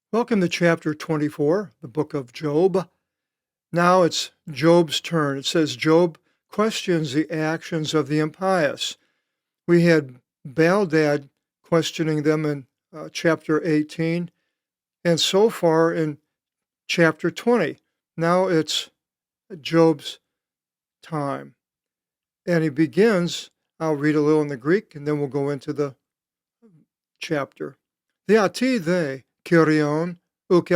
Welcome to chapter 24, the book of Job. Now it's Job's turn. It says Job questions the actions of the impious. We had Baldad questioning them in chapter 18, and so far in chapter 20. Now it's Job's time. And he begins, I'll read a little in the Greek, and then we'll go into the chapter. Διατί δε, Kyrion, ουκ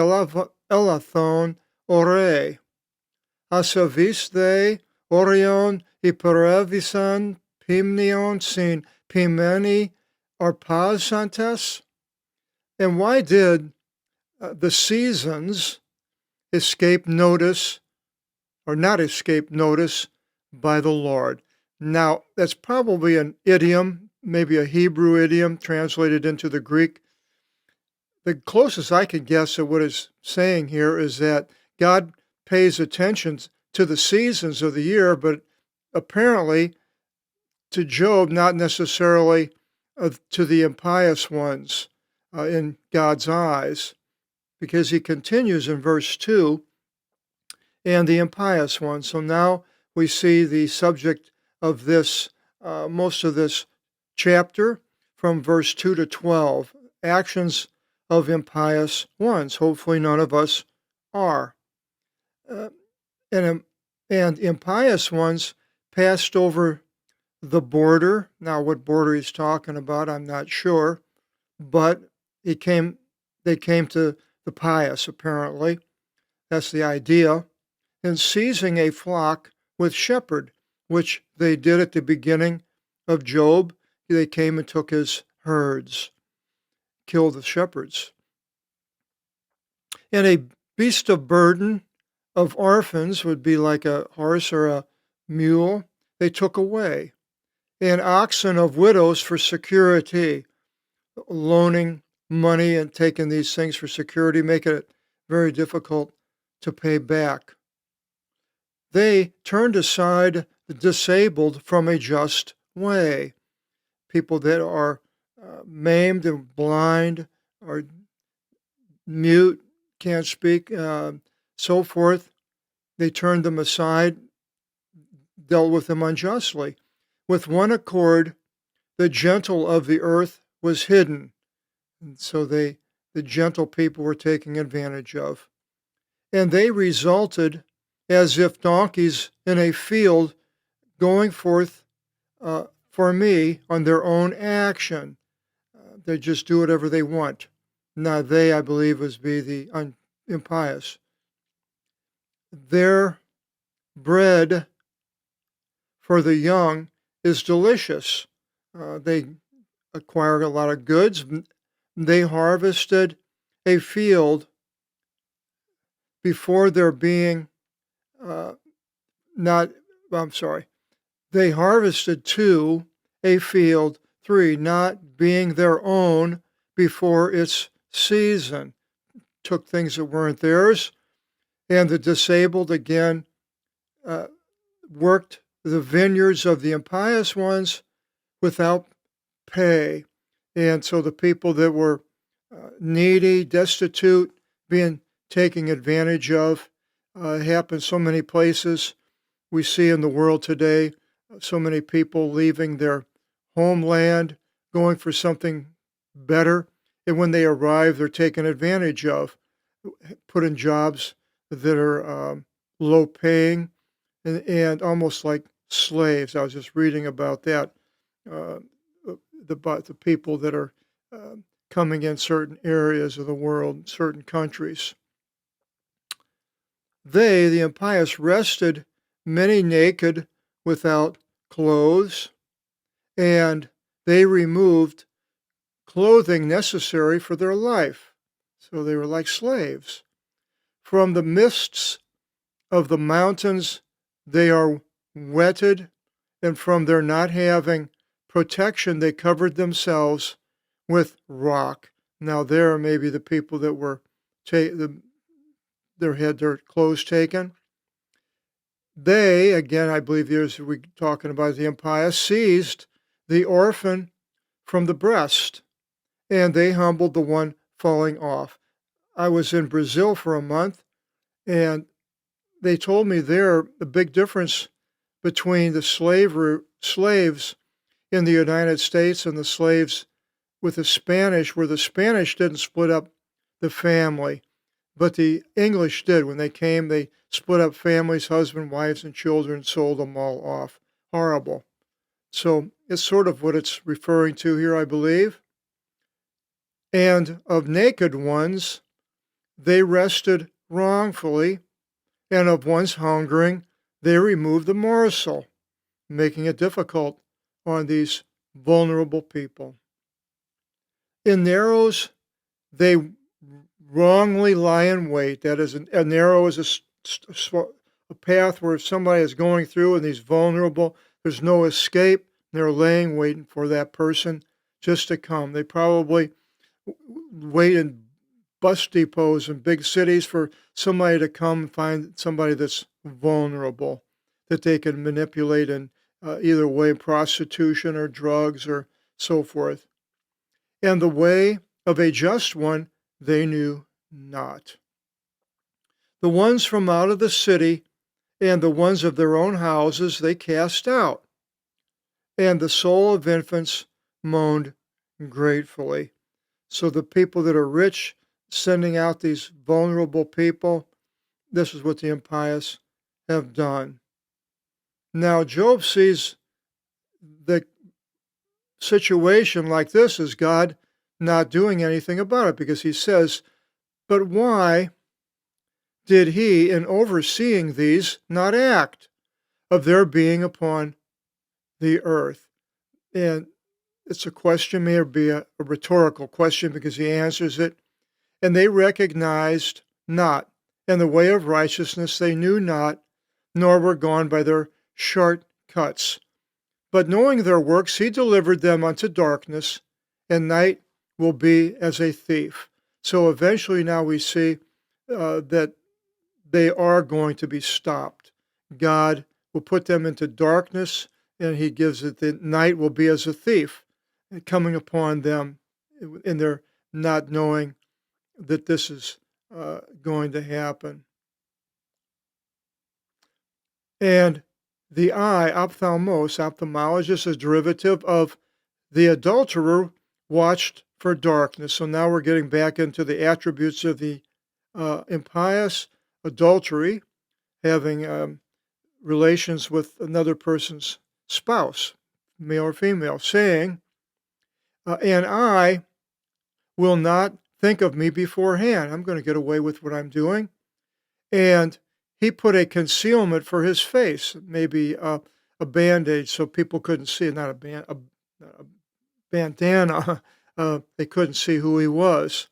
ελαθόν ωρέ. Ασαβείς δε όριον υπερέβησαν ποιμνιον συν ποιμeni arpasantes? And why did the seasons escape notice, or not escape notice, by the Lord? Now, that's probably an idiom, maybe a Hebrew idiom translated into the Greek. The closest I could guess at what it's saying here is that God pays attention to the seasons of the year, but apparently to Job, not necessarily to the impious ones in God's eyes, because he continues in verse 2, and the impious ones. So now we see the subject of this, most of this chapter from verse 2 to 12, actions of impious ones. Hopefully none of us are. And impious ones passed over the border. Now, what border he's talking about, I'm not sure, but they came to the pious, apparently. That's the idea. And seizing a flock with shepherd, which they did at the beginning of Job. They came and took his herds, killed the shepherds. And a beast of burden of orphans would be like a horse or a mule, they took away. And oxen of widows for security, loaning money and taking these things for security, making it very difficult to pay back. They turned aside the disabled from a just way. People that are maimed and blind, or mute, can't speak, so forth. They turned them aside, dealt with them unjustly. With one accord, the gentle of the earth was hidden. And so the gentle people were taken advantage of. And they resulted as if donkeys in a field going forth for me on their own action. They just do whatever they want. Now they, I believe, would be the impious. Their bread for the young is delicious. They acquired a lot of goods. They harvested a field before there being They harvested 2, a field, 3, not being their own before its season. Took things that weren't theirs. And the disabled, again, worked the vineyards of the impious ones without pay. And so the people that were needy, destitute, being taken advantage of, happens so many places. We see in the world today so many people leaving their homeland, going for something better, and when they arrive, they're taken advantage of, put in jobs that are low paying and almost like slaves. I was just reading about that, the people that are coming in certain areas of the world, certain countries. They, the impious, rested many naked without clothes, and they removed clothing necessary for their life. So they were like slaves. From the mists of the mountains they are wetted, and from their not having protection they covered themselves with rock. Now there may be the people that were had their clothes taken. They, again, I believe we're talking about the impious, seized the orphan from the breast, and they humbled the one falling off. I was in Brazil for a month, and they told me there the big difference between the slaves in the United States and the slaves with the Spanish, where the Spanish didn't split up the family, but the English did. When they came, they split up families, husband, wives, and children, sold them all off. Horrible. So it's sort of what it's referring to here, I believe. And of naked ones, they rested wrongfully, and of ones hungering, they removed the morsel, making it difficult on these vulnerable people. In narrows, they wrongly lie in wait. That is, a narrow is a path where somebody is going through and he's vulnerable. There's no escape. They're laying waiting for that person just to come. They probably wait in bus depots in big cities for somebody to come and find somebody that's vulnerable that they can manipulate in either way, prostitution or drugs or so forth. And the way of a just one they knew not. The ones from out of the city and the ones of their own houses they cast out, and the soul of infants moaned gratefully. So the people that are rich, sending out these vulnerable people, this is what the impious have done. Now, Job sees the situation like this as God not doing anything about it, because he says, but why did he, in overseeing these, not act of their being upon the earth? And it's a question, may be a rhetorical question, because he answers it. And they recognized not, and the way of righteousness they knew not, nor were gone by their shortcuts. But knowing their works, he delivered them unto darkness, and night will be as a thief. So eventually now we see that they are going to be stopped. God will put them into darkness, and he gives it that night will be as a thief coming upon them, and they're not knowing that this is going to happen. And the eye, ophthalmologist, is derivative of the adulterer, watched for darkness. So now we're getting back into the attributes of the impious: adultery, having relations with another person's spouse, male or female, saying, and I will not think of me beforehand. I'm going to get away with what I'm doing. And he put a concealment for his face, maybe a bandage so people couldn't see, not a bandana. They couldn't see who he was.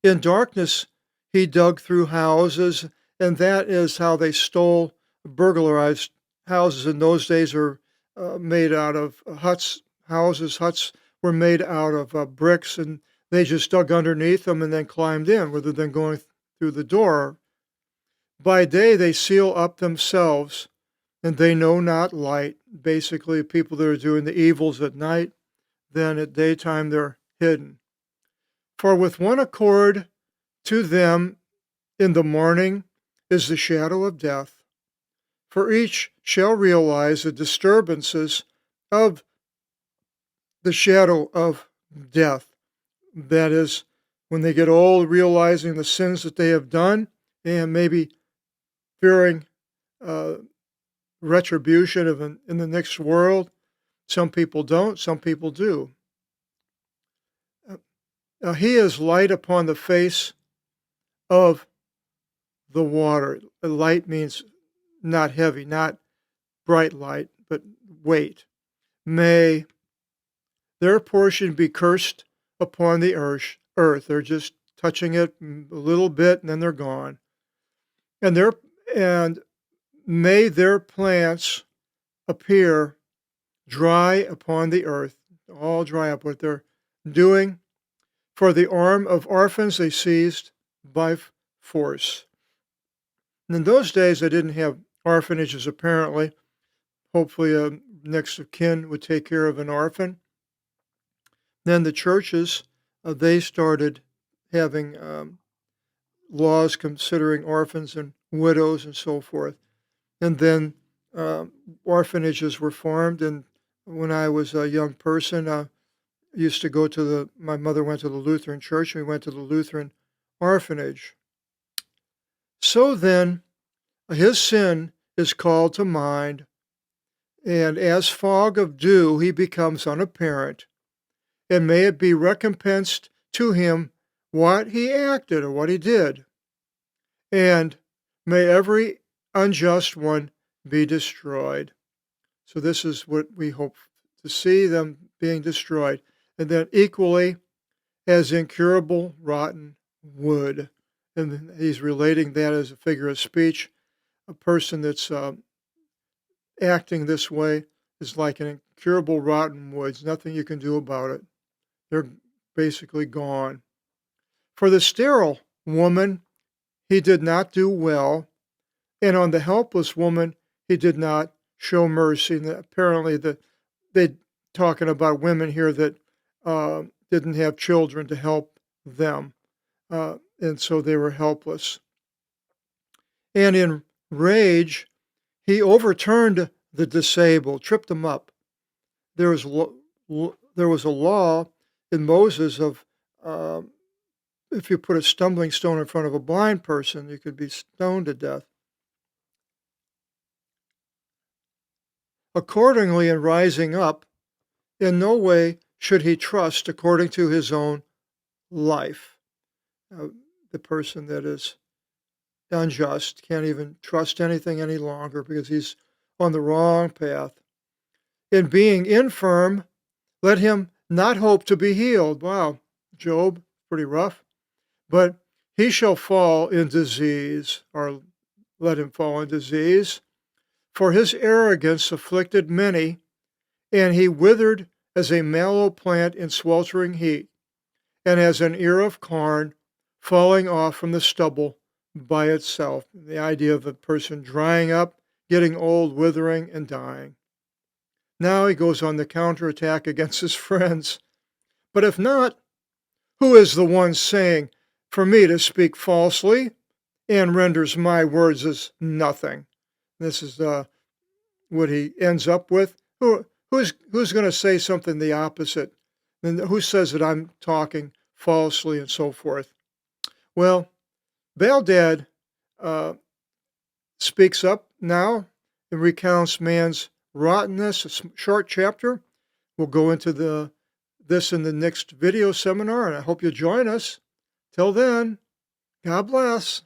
In darkness, he dug through houses, and that is how they stole, burglarized houses. In those days are made out of huts. Huts were made out of bricks, and they just dug underneath them and then climbed in rather than going through the door. By day they seal up themselves, and they know not light. Basically, people that are doing the evils at night, then at daytime they're hidden. For with one accord to them in the morning is the shadow of death. For each shall realize the disturbances of the shadow of death. That is, when they get old, realizing the sins that they have done, and maybe fearing retribution in the next world. Some people don't, some people do. He is light upon the face of the water. Light means not heavy, not bright light, but weight. May their portion be cursed upon the earth. They're just touching it a little bit and then they're gone. And may their plants appear dry upon the earth, all dry up what they're doing. For the arm of orphans they seized by force. And in those days they didn't have orphanages apparently. Hopefully a next of kin would take care of an orphan. Then the churches, they started having laws considering orphans and widows and so forth. And then orphanages were formed. And when I was a young person, I used to go to my mother went to the Lutheran church, and we went to the Lutheran orphanage. So then, his sin is called to mind, and as fog of dew, he becomes unapparent. And may it be recompensed to him what he acted or what he did. And may every unjust one be destroyed. So this is what we hope to see, them being destroyed. And then equally as incurable rotten wood. And he's relating that as a figure of speech. A person that's acting this way is like an incurable rotten wood. There's nothing you can do about it. They're basically gone. For the sterile woman, he did not do well, and on the helpless woman, he did not show mercy. And apparently, they're talking about women here that didn't have children to help them, and so they were helpless. And in rage, he overturned the disabled, tripped them up. There was a law in Moses of if you put a stumbling stone in front of a blind person, you could be stoned to death. Accordingly, in rising up, in no way should he trust according to his own life. The person that is unjust can't even trust anything any longer because he's on the wrong path. In being infirm, let him not hope to be healed. Wow, Job, pretty rough. But he shall fall in disease, or let him fall in disease. For his arrogance afflicted many, and he withered as a mallow plant in sweltering heat, and as an ear of corn falling off from the stubble by itself. The idea of a person drying up, getting old, withering, and dying. Now he goes on the counterattack against his friends. But if not, who is the one saying, for me to speak falsely, and renders my words as nothing? This is what he ends up with. Who's going to say something the opposite? And who says that I'm talking falsely and so forth? Well, Baldad speaks up now and recounts man's rottenness, a short chapter. We'll go into this in the next video seminar, and I hope you'll join us. Till then, God bless.